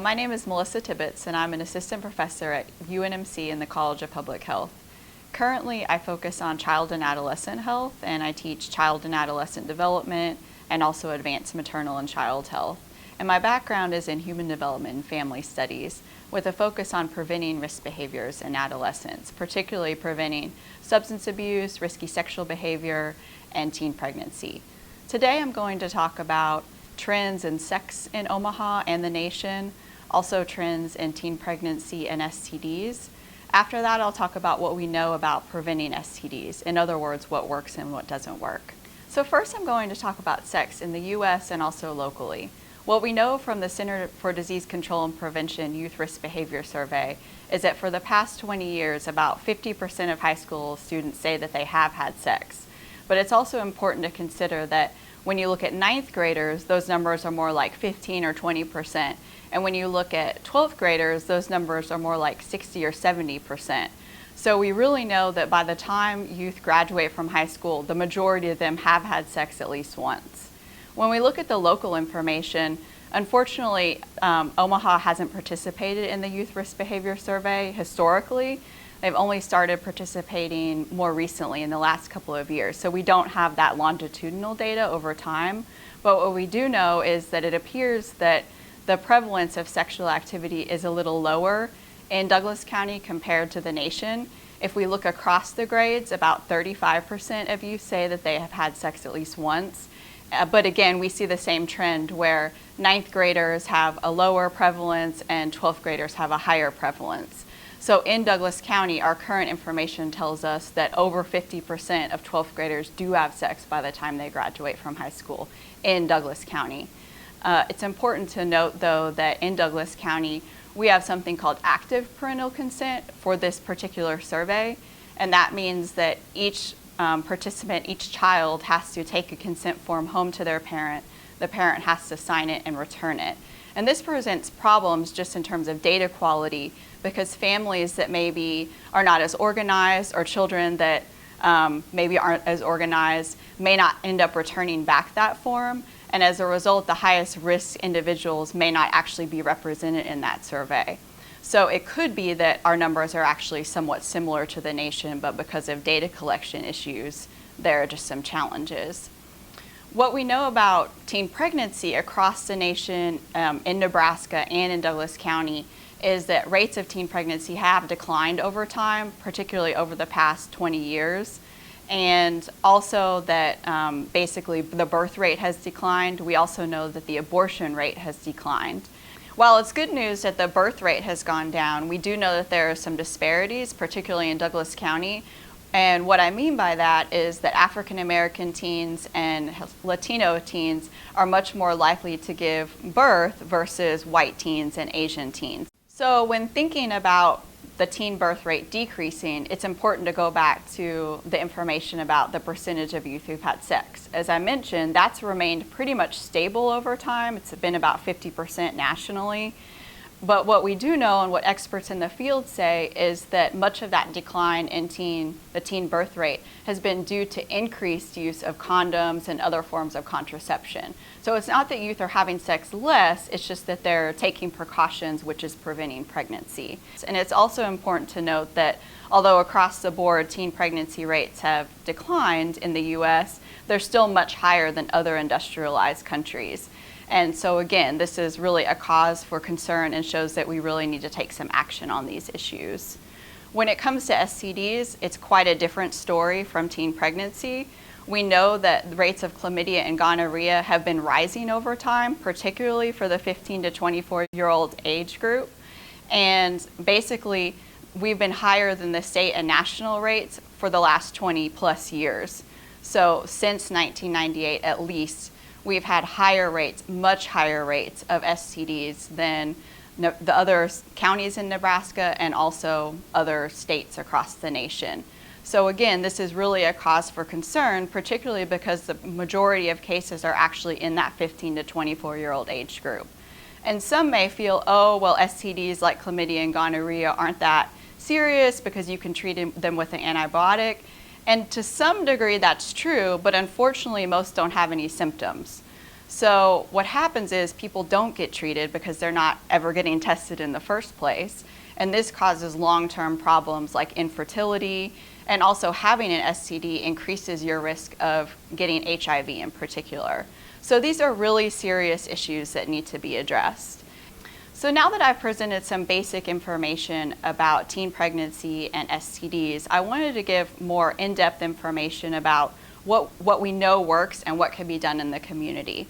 my name is Melissa Tibbetts, and I'm an assistant professor at UNMC in the College of Public Health. Currently, I focus on child and adolescent health, and I teach child and adolescent development and also advanced maternal and child health. And my background is in human development and family studies, with a focus on preventing risk behaviors in adolescents, particularly preventing substance abuse, risky sexual behavior, and teen pregnancy. Today, I'm going to talk about trends in sex in Omaha and the nation, also trends in teen pregnancy and STDs. After that, I'll talk about what we know about preventing STDs. In other words, what works and what doesn't work. So first, I'm going to talk about sex in the US and also locally. What we know from the Center for Disease Control and Prevention Youth Risk Behavior Survey is that for the past 20 years, about 50% of high school students say that they have had sex. But it's also important to consider that when you look at ninth graders, those numbers are more like 15 or 20%. And when you look at 12th graders, those numbers are more like 60 or 70%. So we really know that by the time youth graduate from high school, the majority of them have had sex at least once. When we look at the local information, unfortunately, Omaha hasn't participated in the Youth Risk Behavior Survey historically. They've only started participating more recently in the last couple of years. So we don't have that longitudinal data over time. But what we do know is that it appears that the prevalence of sexual activity is a little lower in Douglas County compared to the nation. If we look across the grades, about 35% of youth say that they have had sex at least once. But again, we see the same trend where ninth graders have a lower prevalence and 12th graders have a higher prevalence. So in Douglas County, our current information tells us that over 50% of 12th graders do have sex by the time they graduate from high school in Douglas County. It's important to note, though, that in Douglas County, we have something called active parental consent for this particular survey. And that means that each participant, each child has to take a consent form home to their parent. The parent has to sign it and return it. And this presents problems just in terms of data quality, because families that maybe are not as organized or children that maybe aren't as organized may not end up returning back that form. And as a result, the highest risk individuals may not actually be represented in that survey. So it could be that our numbers are actually somewhat similar to the nation, but because of data collection issues, there are just some challenges. What we know about teen pregnancy across the nation in Nebraska and in Douglas County is that rates of teen pregnancy have declined over time, particularly over the past 20 years. And also that basically the birth rate has declined. We also know that the abortion rate has declined. While it's good news that the birth rate has gone down, we do know that there are some disparities, particularly in Douglas County. And what I mean by that is that African American teens and Latino teens are much more likely to give birth versus white teens and Asian teens. So when thinking about the teen birth rate decreasing, it's important to go back to the information about the percentage of youth who've had sex. As I mentioned, that's remained pretty much stable over time. It's been about 50% nationally. But what we do know and what experts in the field say is that much of that decline in the teen birth rate has been due to increased use of condoms and other forms of contraception. So it's not that youth are having sex less, it's just that they're taking precautions, which is preventing pregnancy. And it's also important to note that although across the board teen pregnancy rates have declined in the US, they're still much higher than other industrialized countries. And so again, this is really a cause for concern and shows that we really need to take some action on these issues. When it comes to STDs, it's quite a different story from teen pregnancy. We know that the rates of chlamydia and gonorrhea have been rising over time, particularly for the 15 to 24-year-old age group. And basically, we've been higher than the state and national rates for the last 20 plus years. So since 1998 at least, we've had higher rates, much higher rates of STDs than the other counties in Nebraska and also other states across the nation. So again, this is really a cause for concern, particularly because the majority of cases are actually in that 15 to 24-year-old age group. And some may feel, oh, well, STDs like chlamydia and gonorrhea aren't that serious because you can treat them with an antibiotic. And to some degree that's true, but unfortunately most don't have any symptoms. So what happens is people don't get treated because they're not ever getting tested in the first place. And this causes long-term problems like infertility, and also having an STD increases your risk of getting HIV in particular. So these are really serious issues that need to be addressed. So now that I've presented some basic information about teen pregnancy and STDs, I wanted to give more in-depth information about what we know works and what can be done in the community.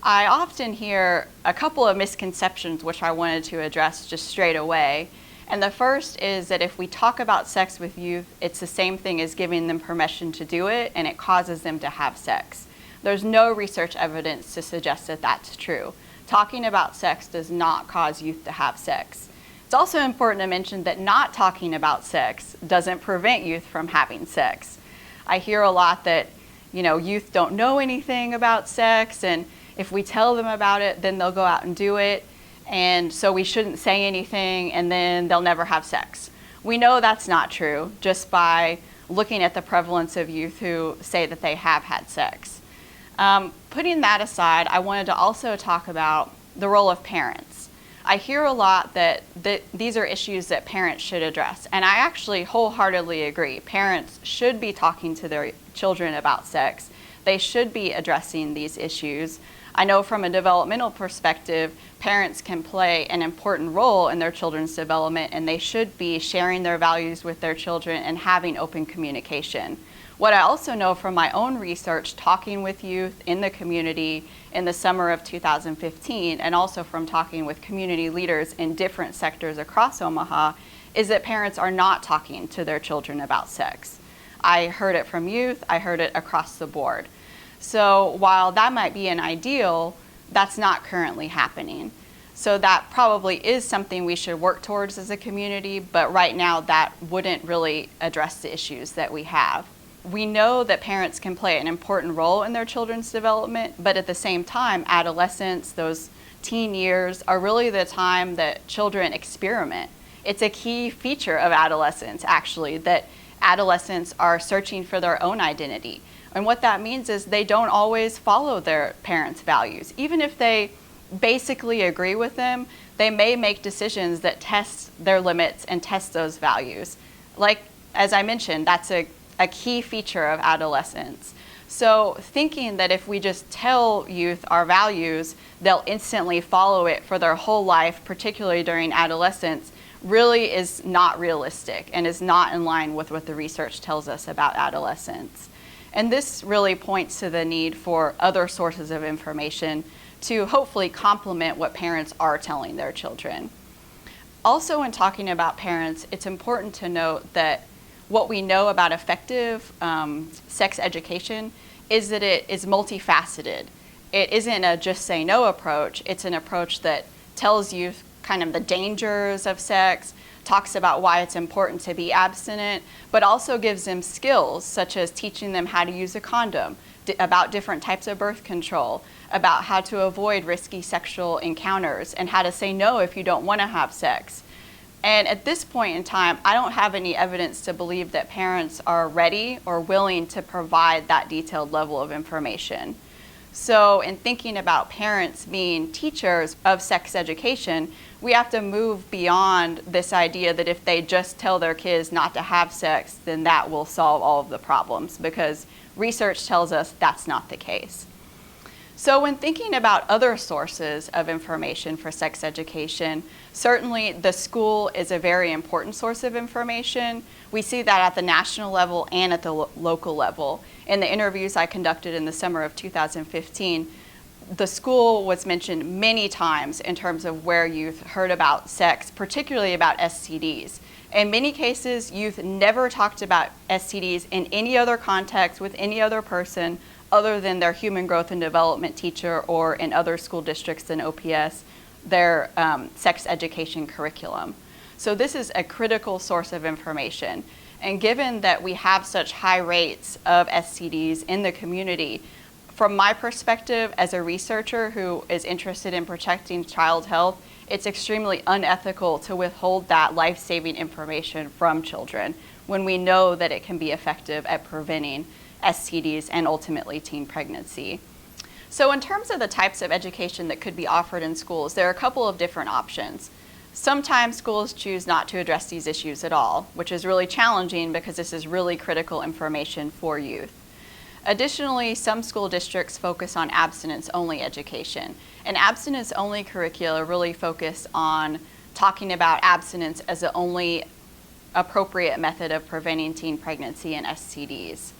I often hear a couple of misconceptions which I wanted to address just straight away. And the first is that if we talk about sex with youth, it's the same thing as giving them permission to do it, and it causes them to have sex. There's no research evidence to suggest that that's true. Talking about sex does not cause youth to have sex. It's also important to mention that not talking about sex doesn't prevent youth from having sex. I hear a lot that, youth don't know anything about sex, and if we tell them about it, then they'll go out and do it. And so we shouldn't say anything, and then they'll never have sex. We know that's not true just by looking at the prevalence of youth who say that they have had sex. Putting that aside, I wanted to also talk about the role of parents. I hear a lot that these are issues that parents should address, and I actually wholeheartedly agree. Parents should be talking to their children about sex. They should be addressing these issues. I know from a developmental perspective, parents can play an important role in their children's development, and they should be sharing their values with their children and having open communication. What I also know from my own research, talking with youth in the community in the summer of 2015, and also from talking with community leaders in different sectors across Omaha, is that parents are not talking to their children about sex. I heard it from youth, I heard it across the board. So while that might be an ideal, that's not currently happening. So that probably is something we should work towards as a community, but right now that wouldn't really address the issues that we have. We know that parents can play an important role in their children's development, but at the same time, adolescence, those teen years, are really the time that children experiment. It's a key feature of adolescence, actually, that adolescents are searching for their own identity. And what that means is they don't always follow their parents' values. Even if they basically agree with them, they may make decisions that test their limits and test those values. Like, as I mentioned, that's a key feature of adolescence. So thinking that if we just tell youth our values, they'll instantly follow it for their whole life, particularly during adolescence, really is not realistic and is not in line with what the research tells us about adolescence. And this really points to the need for other sources of information to hopefully complement what parents are telling their children. Also, in talking about parents, it's important to note that what we know about effective sex education is that it is multifaceted. It isn't a just say no approach. It's an approach that tells youth kind of the dangers of sex, talks about why it's important to be abstinent, but also gives them skills such as teaching them how to use a condom, about different types of birth control, about how to avoid risky sexual encounters, and how to say no if you don't want to have sex. And at this point in time, I don't have any evidence to believe that parents are ready or willing to provide that detailed level of information. So in thinking about parents being teachers of sex education, we have to move beyond this idea that if they just tell their kids not to have sex, then that will solve all of the problems, because research tells us that's not the case. So when thinking about other sources of information for sex education, certainly the school is a very important source of information. We see that at the national level and at the local level. In the interviews I conducted in the summer of 2015, the school was mentioned many times in terms of where youth heard about sex, particularly about STDs. In many cases, youth never talked about STDs in any other context with any other person other than their human growth and development teacher, or in other school districts than OPS, their sex education curriculum. So this is a critical source of information. And given that we have such high rates of STDs in the community, from my perspective as a researcher who is interested in protecting child health, it's extremely unethical to withhold that life-saving information from children when we know that it can be effective at preventing STDs and ultimately teen pregnancy. So in terms of the types of education that could be offered in schools, there are a couple of different options. Sometimes schools choose not to address these issues at all, which is really challenging because this is really critical information for youth. Additionally, some school districts focus on abstinence-only education, and abstinence-only curricula really focus on talking about abstinence as the only appropriate method of preventing teen pregnancy and STDs.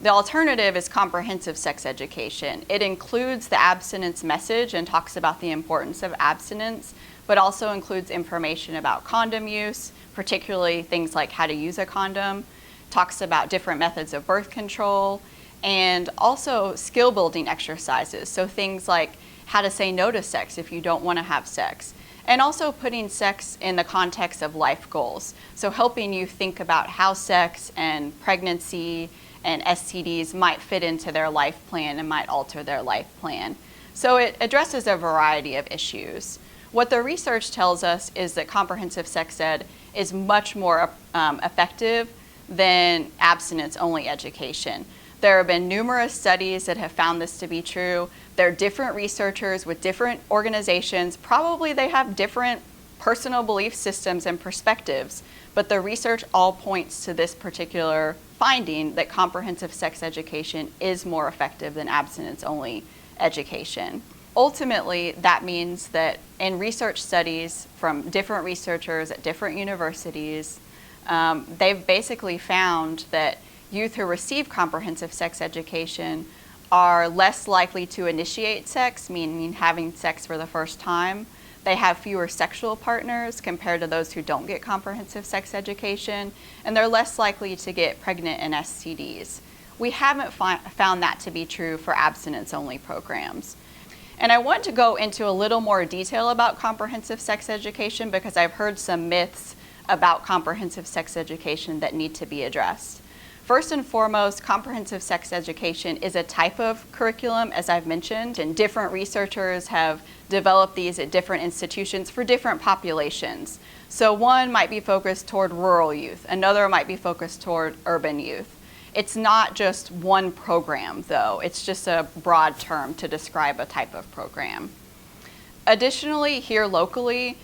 The alternative is comprehensive sex education. It includes the abstinence message and talks about the importance of abstinence, but also includes information about condom use, particularly things like how to use a condom, talks about different methods of birth control, and also skill building exercises. So things like how to say no to sex if you don't want to have sex, and also putting sex in the context of life goals. So helping you think about how sex and pregnancy and STDs might fit into their life plan and might alter their life plan. So it addresses a variety of issues. What the research tells us is that comprehensive sex ed is much more effective than abstinence-only education. There have been numerous studies that have found this to be true. There are different researchers with different organizations. Probably they have different personal belief systems and perspectives, but the research all points to this particular finding that comprehensive sex education is more effective than abstinence-only education. Ultimately, that means that in research studies from different researchers at different universities, they've basically found that youth who receive comprehensive sex education are less likely to initiate sex, meaning having sex for the first time. They have fewer sexual partners compared to those who don't get comprehensive sex education, and they're less likely to get pregnant and STDs. We haven't found that to be true for abstinence-only programs. And I want to go into a little more detail about comprehensive sex education because I've heard some myths about comprehensive sex education that need to be addressed. First and foremost, comprehensive sex education is a type of curriculum, as I've mentioned, and different researchers have developed these at different institutions for different populations. So one might be focused toward rural youth, another might be focused toward urban youth. It's not just one program, though. It's just a broad term to describe a type of program. Additionally, here locally,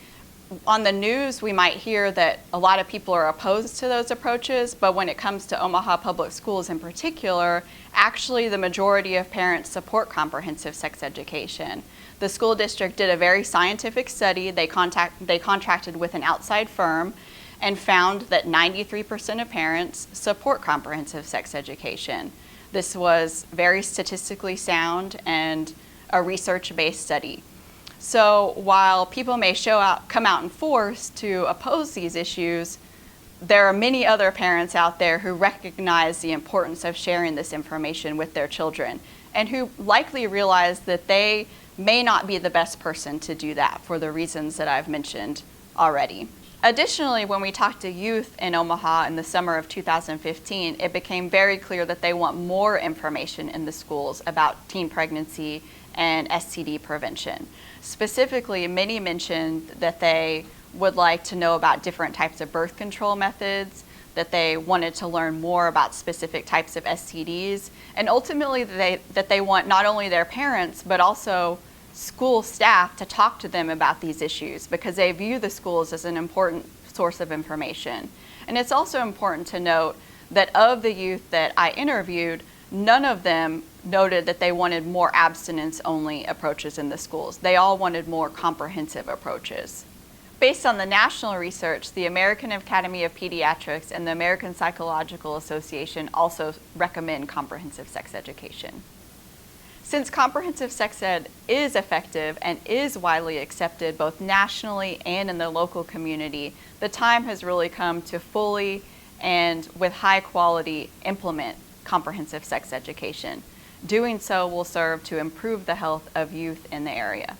on the news, we might hear that a lot of people are opposed to those approaches, but when it comes to Omaha Public Schools in particular, actually the majority of parents support comprehensive sex education. The school district did a very scientific study. They contracted with an outside firm and found that 93% of parents support comprehensive sex education. This was very statistically sound and a research-based study. So while people may come out in force to oppose these issues, there are many other parents out there who recognize the importance of sharing this information with their children and who likely realize that they may not be the best person to do that for the reasons that I've mentioned already. Additionally, when we talked to youth in Omaha in the summer of 2015, it became very clear that they want more information in the schools about teen pregnancy and STD prevention. Specifically, many mentioned that they would like to know about different types of birth control methods, that they wanted to learn more about specific types of STDs, and ultimately that they want not only their parents, but also school staff to talk to them about these issues because they view the schools as an important source of information. And it's also important to note that of the youth that I interviewed, none of them noted that they wanted more abstinence-only approaches in the schools. They all wanted more comprehensive approaches. Based on the national research, the American Academy of Pediatrics and the American Psychological Association also recommend comprehensive sex education. Since comprehensive sex ed is effective and is widely accepted both nationally and in the local community, the time has really come to fully and with high quality implement comprehensive sex education. Doing so will serve to improve the health of youth in the area.